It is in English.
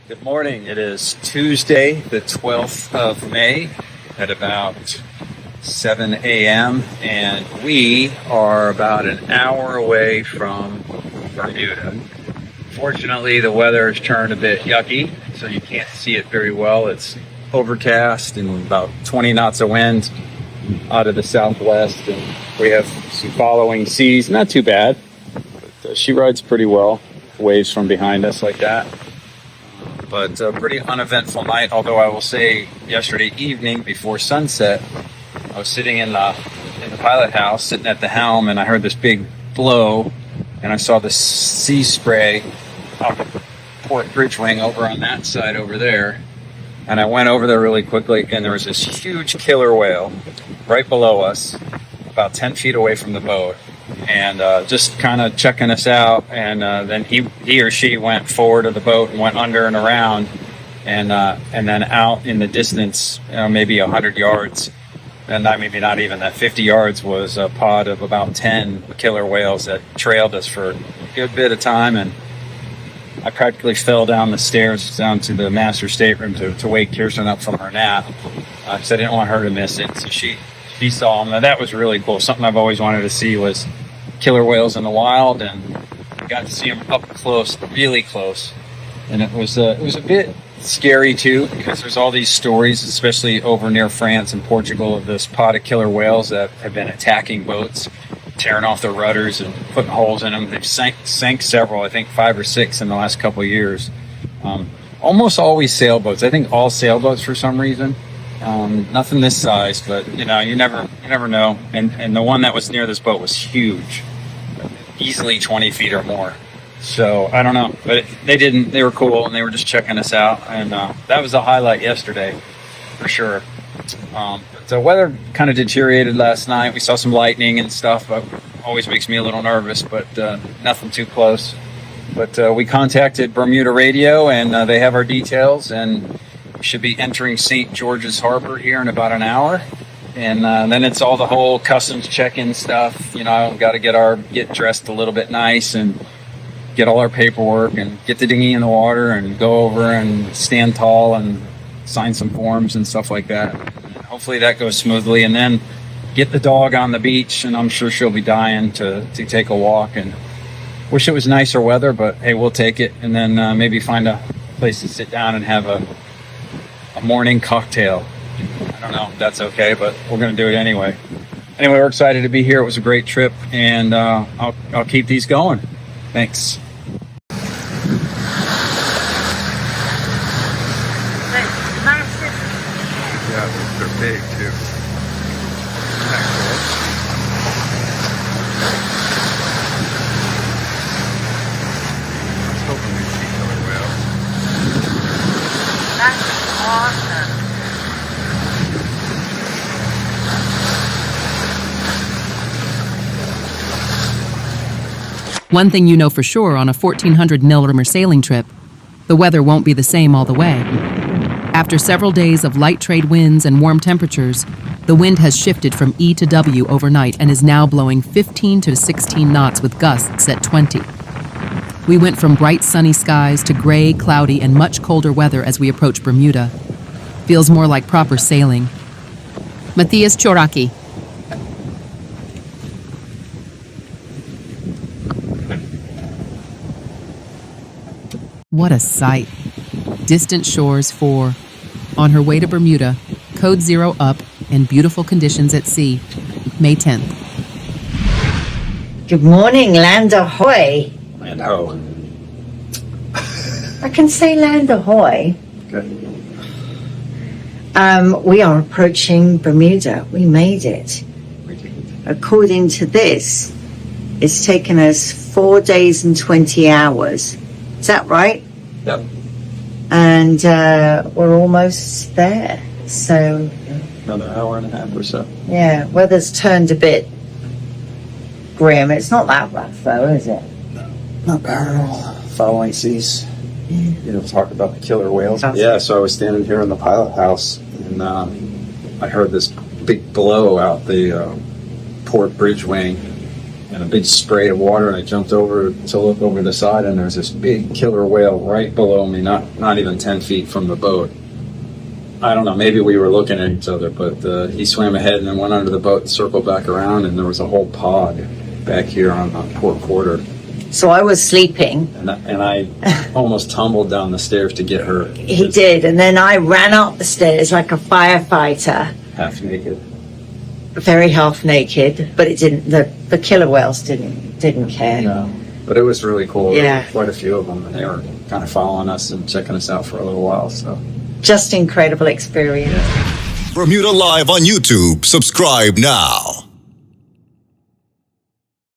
Good morning. It is Tuesday, the 12th of May at about 7 a.m. and we are about an hour away from Bermuda. Fortunately, the weather has turned a bit yucky, so you can't see it very well. It's overcast and about 20 knots of wind out of the southwest, and we have some following seas. Not too bad, but she rides pretty well. Waves from behind us like that. But a pretty uneventful night, although I will say yesterday evening before sunset, I was sitting in the pilot house, sitting at the helm, and I heard this big blow, and I saw the sea spray off the port bridge wing over on that side over there. And I went over there really quickly, and there was this huge killer whale right below us, about 10 feet away from the boat. And just kind of checking us out, and then he or she went forward of the boat and went under and around, and then out in the distance, maybe 100 yards, and maybe not even that, 50 yards, was a pod of about 10 killer whales that trailed us for a good bit of time. And I practically fell down the stairs down to the master stateroom to wake Kirsten up from her nap, because I didn't want her to miss it. So she saw them. Now, that was really cool. Something I've always wanted to see was killer whales in the wild, and I got to see them up close, really close. And it was a bit scary too, because there's all these stories, especially over near France and Portugal, of this pod of killer whales that have been attacking boats, tearing off their rudders and putting holes in them. They've sank several, I think 5 or 6 in the last couple of years. Almost always sailboats. I think all sailboats for some reason. Nothing this size, but you never know. And the one that was near this boat was huge, easily 20 feet or more. So I don't know, but they were cool, and they were just checking us out, and that was a highlight yesterday for sure. But the weather kind of deteriorated last night. We saw some lightning and stuff, but always makes me a little nervous, but nothing too close. But we contacted Bermuda Radio, and they have our details, and we should be entering St. George's Harbor here in about an hour. And then it's all the whole customs check-in stuff. Got to get dressed a little bit nice and get all our paperwork and get the dinghy in the water and go over and stand tall and sign some forms and stuff like that. And hopefully that goes smoothly. And then get the dog on the beach, and I'm sure she'll be dying to take a walk. And wish it was nicer weather, but hey, we'll take it. And then maybe find a place to sit down and have a morning cocktail. I don't know if that's okay, but we're going to do it anyway. Anyway, we're excited to be here. It was a great trip, and I'll keep these going. Thanks. Yeah, they're big too. Isn't that cool? I was hoping we'd see killer whales. That's awesome. One thing you know for sure on a 1,400 millimeter sailing trip, the weather won't be the same all the way. After several days of light trade winds and warm temperatures, the wind has shifted from E to W overnight and is now blowing 15 to 16 knots with gusts at 20. We went from bright sunny skies to gray, cloudy, and much colder weather as we approach Bermuda. Feels more like proper sailing. Matthias Choraki. What a sight. Distant shores for, on her way to Bermuda, code 0 up, and beautiful conditions at sea. May 10th. Good morning, land ahoy. Land ho. I can say land ahoy. Okay. We are approaching Bermuda. We made it. According to this, it's taken us 4 days and 20 hours. Is that right? Yep. And we're almost there. So Another hour and a half or so. yeah, weather's turned a bit grim. It's not that rough though, is it? Not bad at all. Following seas. Talk about the killer whales. Awesome. Yeah, so I was standing here in the pilot house, and I heard this big blow out the port bridge wing, and a big spray of water, and I jumped over to look over the side, and there's this big killer whale right below me, not even 10 feet from the boat. I don't know, maybe we were looking at each other, but he swam ahead and then went under the boat and circled back around, and there was a whole pod back here on the port quarter. So I was sleeping. And I almost tumbled down the stairs to get her. He did, and then I ran up the stairs like a firefighter. Half naked. Very half naked, but it didn't. The killer whales didn't care. No, but it was really cool. Yeah. There were quite a few of them, and they were kind of following us and checking us out for a little while. So just incredible experience. Bermuda Live on YouTube. Subscribe now.